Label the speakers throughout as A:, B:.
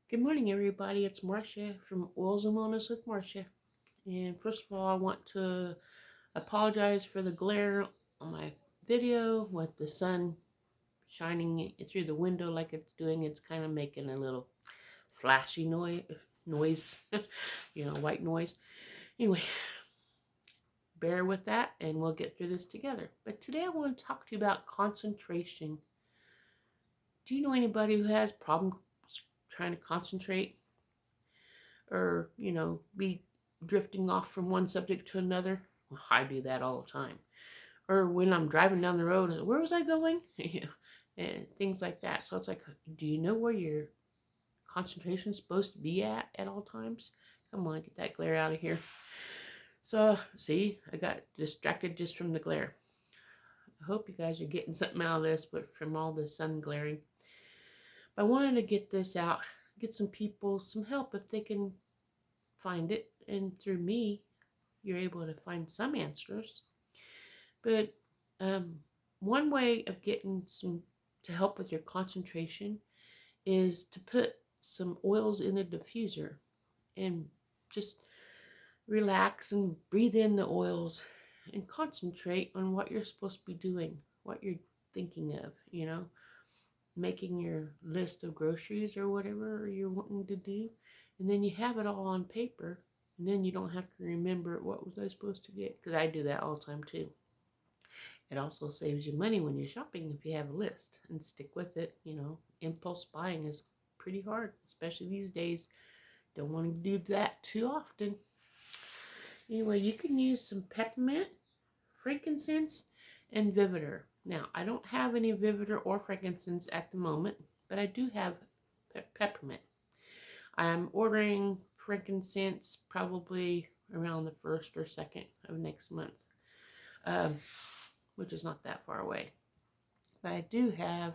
A: Good morning, everybody. It's Marcia from Oils and Wellness with Marcia. And first of all, I want to apologize for the glare on my video with the sun shining through the window like it's doing. It's kind of making a little flashy noise, white noise. Anyway, bear with that and we'll get through this together. But today I want to talk to you about concentration. Do you know anybody who has problems trying to concentrate? Or, be drifting off from one subject to another. Well, I do that all the time. Or when I'm driving down the road, where was I going? And things like that. So it's like, do you know where your concentration's supposed to be at all times? Come on, get that glare out of here. So, see, I got distracted just from the glare. I hope you guys are getting something out of this, but from all the sun glaring. But I wanted to get this out, get some people some help if they can find it, and through me you're able to find some answers. But one way of getting some to help with your concentration is to put some oils in a diffuser and just relax and breathe in the oils and concentrate on what you're supposed to be doing, what you're thinking of, making your list of groceries or whatever you're wanting to do. And then you have it all on paper, and then you don't have to remember what was I supposed to get, because I do that all the time too. It also saves you money when you're shopping if you have a list and stick with it. Impulse buying is pretty hard, especially these days. Don't want to do that too often. Anyway, you can use some peppermint, frankincense, and Vivitar. Now, I don't have any Vivitar or frankincense at the moment, but I do have peppermint. I'm ordering frankincense probably around the 1st or 2nd of next month, which is not that far away. But I do have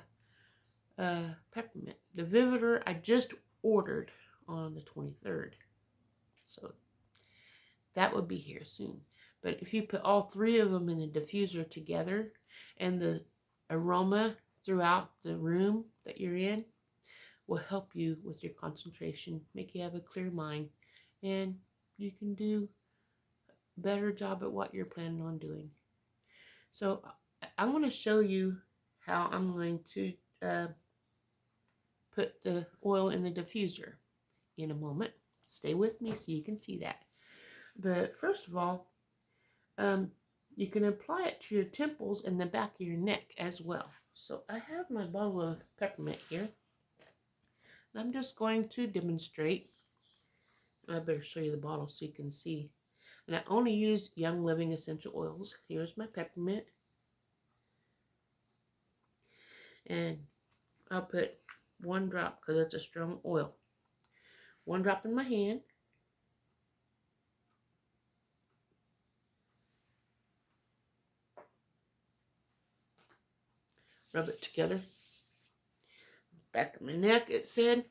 A: peppermint. The Vivitar I just ordered on the 23rd. So that will be here soon. But if you put all three of them in a diffuser together, and the aroma throughout the room that you're in will help you with your concentration, make you have a clear mind, and you can do a better job at what you're planning on doing. So I'm going to show you how I'm going to put the oil in the diffuser in a moment. Stay with me so you can see that. But first of all, you can apply it to your temples and the back of your neck as well. So I have my bottle of peppermint here. I'm just going to demonstrate. I better show you the bottle so you can see. And I only use Young Living essential oils. Here's my peppermint. And I'll put 1 drop because it's a strong oil. 1 drop in my hand. Rub it together. Back of my neck, it said.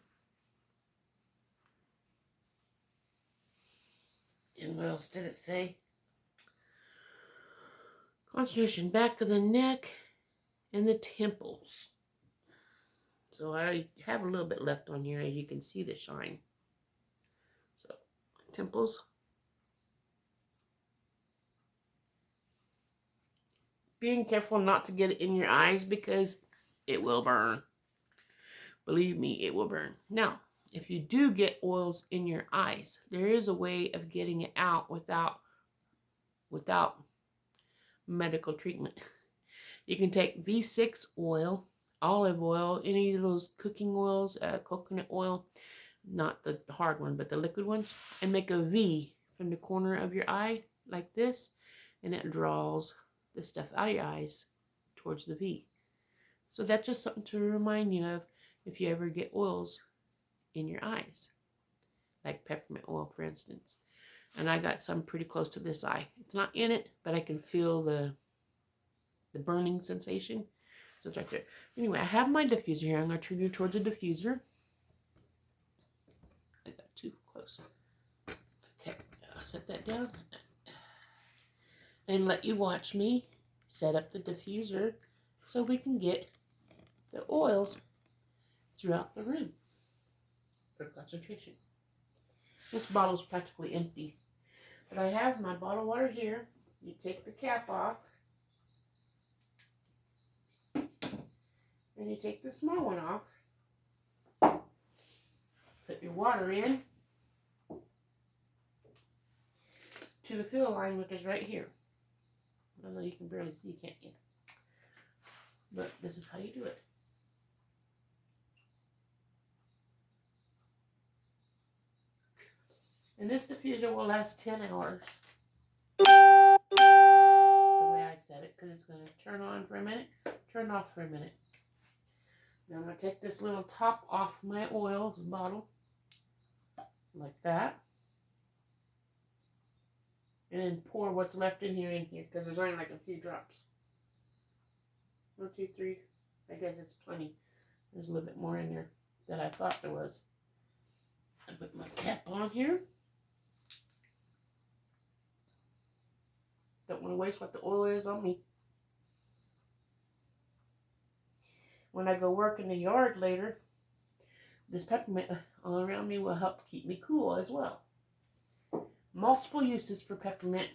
A: And what else did it say? Concentration, back of the neck and the temples. So I have a little bit left on here, as you can see the shine. So, temples. Being careful not to get it in your eyes because it will burn. Believe me, it will burn. Now, if you do get oils in your eyes, there is a way of getting it out without medical treatment. You can take V6 oil, olive oil, any of those cooking oils, coconut oil, not the hard one, but the liquid ones, and make a V from the corner of your eye like this, and it draws the stuff out of your eyes towards the V. So that's just something to remind you of if you ever get oils in your eyes, like peppermint oil, for instance. And I got some pretty close to this eye. It's not in it, but I can feel the burning sensation. So it's right there. Anyway, I have my diffuser here. I'm going to turn you towards the diffuser. I got too close. Okay, I'll set that down and let you watch me set up the diffuser so we can get the oils throughout the room. for concentration. This bottle is practically empty. But I have my bottled water here. You take the cap off. And you take the small one off. Put your water in to the fill line, which is right here. I know you can barely see, can't you? But this is how you do it. And this diffuser will last 10 hours. The way I set it, because it's going to turn on for a minute, turn off for a minute. Now I'm going to take this little top off my oil bottle, like that. And then pour what's left in here, because there's only like a few drops. 1, 2, 3. I guess it's plenty. There's a little bit more in there than I thought there was. I put my cap on here. Don't want to waste what the oil is on me. When I go work in the yard later, this peppermint all around me will help keep me cool as well. Multiple uses for peppermint.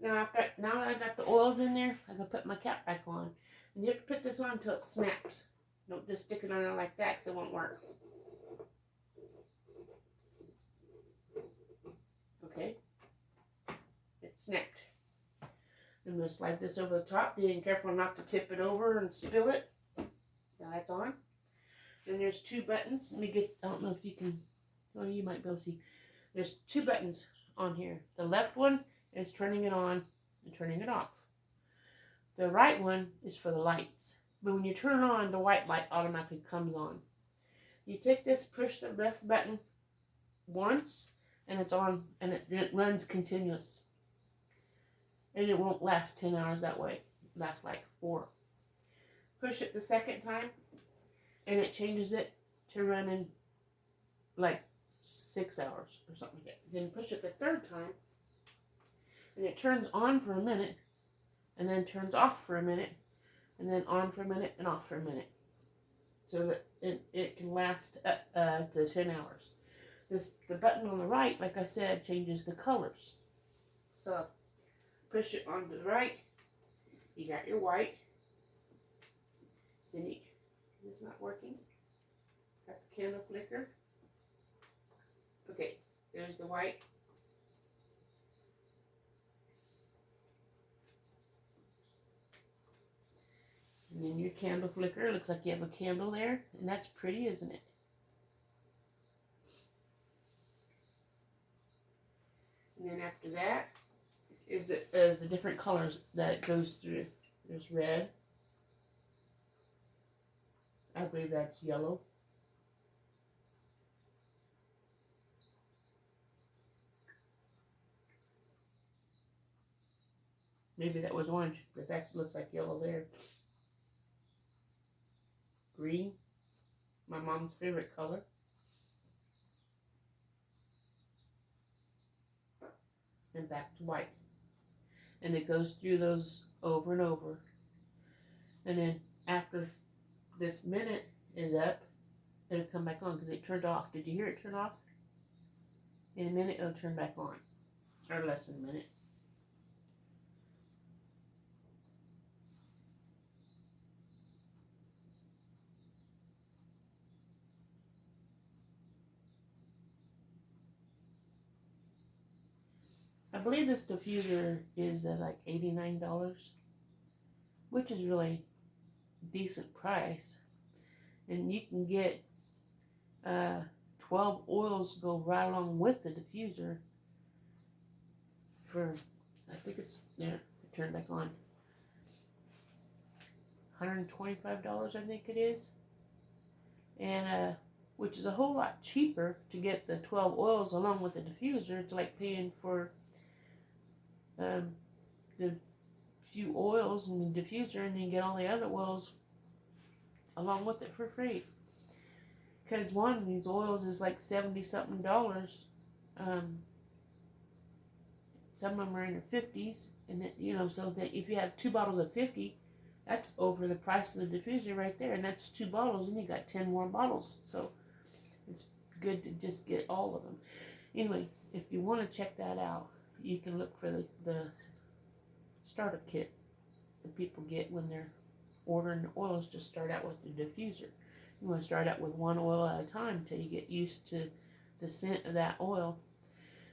A: Now that I got the oils in there, I can put my cap back on. And you have to put this on until it snaps. Don't just stick it on there like that, because it won't work. Okay. It snapped. I'm going to slide this over the top, being careful not to tip it over and spill it. Now that's on. Then there's 2 buttons. Let me get, I don't know if you can, well, you might be able to see. There's 2 buttons on here. The left one is turning it on and turning it off. The right one is for the lights. But when you turn it on, the white light automatically comes on. You take this, push the left button once, and it's on, and it runs continuous. And it won't last 10 hours that way. It lasts like 4. Push it the second time, and it changes it to running like 6 hours or something like that. Then push it the third time, and it turns on for a minute, and then turns off for a minute, and then on for a minute and off for a minute. So that it can last to 10 hours. The button on the right, like I said, changes the colors. So push it on to the right, you got your white. Then is this not working? Got the candle flicker. Okay, there's the white. And then your candle flicker. Looks like you have a candle there. And that's pretty, isn't it? And then after that is the different colors that it goes through. There's red. I believe that's yellow. Maybe that was orange, but it actually looks like yellow there. Green, my mom's favorite color. And back to white. And it goes through those over and over. And then after this minute is up, it'll come back on because it turned off. Did you hear it turn off? In a minute, it'll turn back on. Or less than a minute. I believe this diffuser is like $89, which is really decent price. And you can get 12 oils go right along with the diffuser for, I think it's, yeah, turn back on, $125, I think it is. And which is a whole lot cheaper to get the 12 oils along with the diffuser. It's like paying for the few oils and the diffuser, and then you get all the other oils along with it for free. Because one of these oils is like $70-something. Some of them are in the 50s, and it, so that if you have 2 bottles of 50, that's over the price of the diffuser right there, and that's 2 bottles, and you got 10 more bottles. So it's good to just get all of them. Anyway, if you want to check that out, you can look for the starter kit that people get when they're ordering the oils. Just start out with the diffuser. You want to start out with one oil at a time until you get used to the scent of that oil.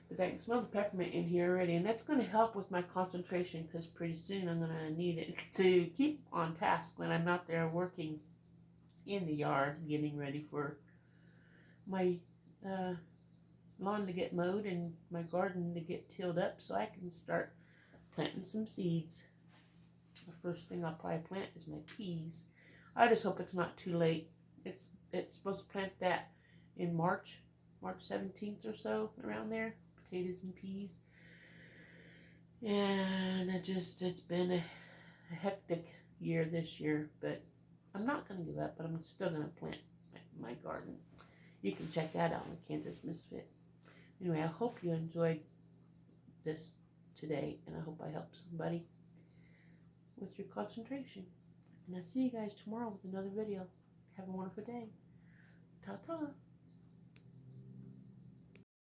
A: But I can smell the peppermint in here already, and that's going to help with my concentration because pretty soon I'm going to need it to keep on task when I'm not there working in the yard getting ready for my lawn to get mowed and my garden to get tilled up so I can start planting some seeds. The first thing I'll probably plant is my peas. I just hope it's not too late. It's supposed to plant that in March 17th or so, around there. Potatoes and peas. And it's been a hectic year this year, but I'm not going to give up, but I'm still going to plant my garden. You can check that out on Kansas Misfit. Anyway, I hope you enjoyed this today, and I hope I helped somebody with your concentration. And I'll see you guys tomorrow with another video. Have a wonderful day. Ta-ta.